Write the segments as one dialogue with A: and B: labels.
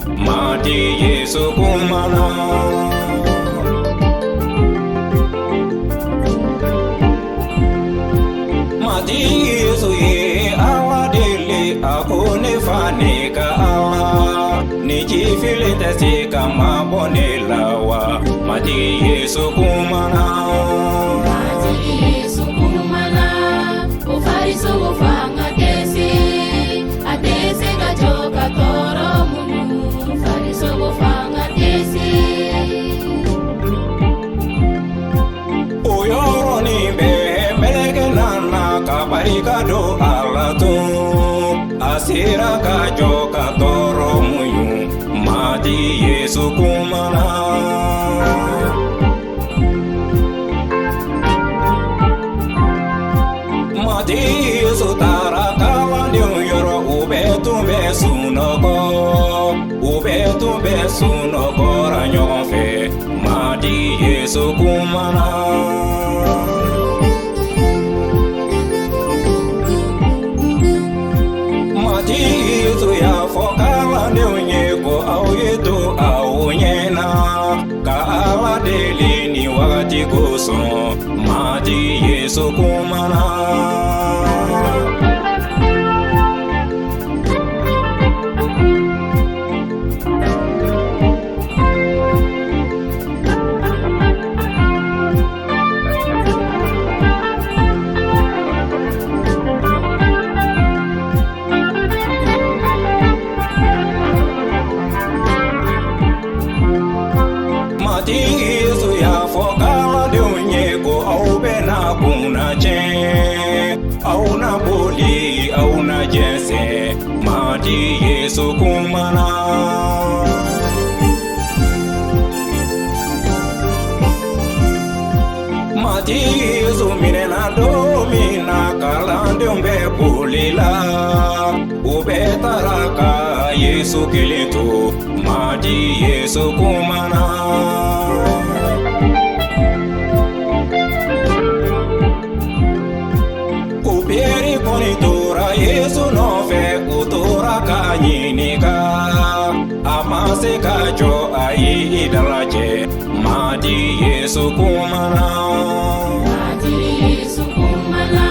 A: mati Yesu kumana. Mati Yesu ye awadele akone fane ka Allah ni jifile tasi kama bonelawa. Mati Yesu kumana.
B: Mati Yesu kumana. Ufariso ufanga tesi. Atesi gajoka toro munu. Ufariso ufanga tesi.
A: Uyoro ni be meleke nana kabarikado alatu. Asira gajoka toro muyu. Mati Yesu kumana. Mati Yesu tara kawandi uyoro ubetumbe sunoko. Ubetumbe sunoko ranyofe. Mati Yesu kumana. Mati Yesu ya fokawandi unyeko au yetu au nyena. Ka ala deli ni wakati kuso. Mati Yesu kumana. Mati Yesu ya fokala de unyeko au bena kuna che au na boli au na jese. Mati Yesu kumana. Mati Yesu minena domina kalande umbe bulila. Ube taraka Yesu kilito. Mati Yesu kumana. Kuperi konitura Yesu nofe utura kanyinika. Amase kajo ayi idaraje. Mati Yesu kumana.
B: Mati Yesu kumana.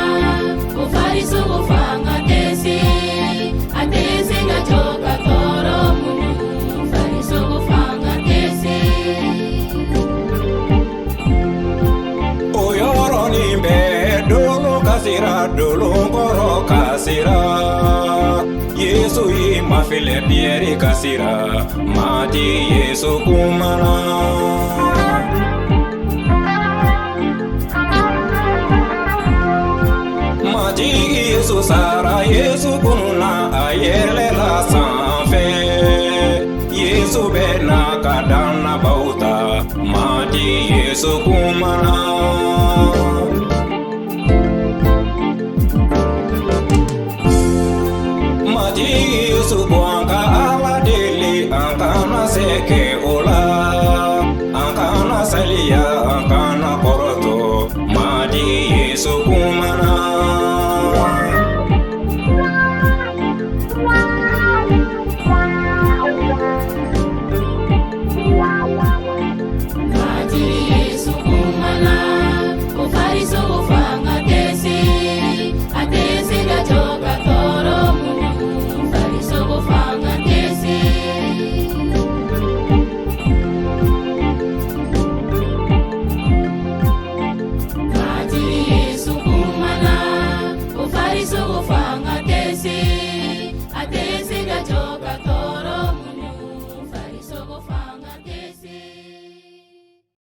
B: Ufariso ufanga tesi. Atesi gajoka toro munu. Ufariso ufanga tesi.
A: Uyoro nimbe dulu kasira dulu ngoro kasira. Yesu ima file bieri kasira. Mati Yesu kumana. Mati Yesu sara Yesu kununa ayele la sanfe. Yesu bena kadana bauta. Mati Yesu kumana. Mati Yesu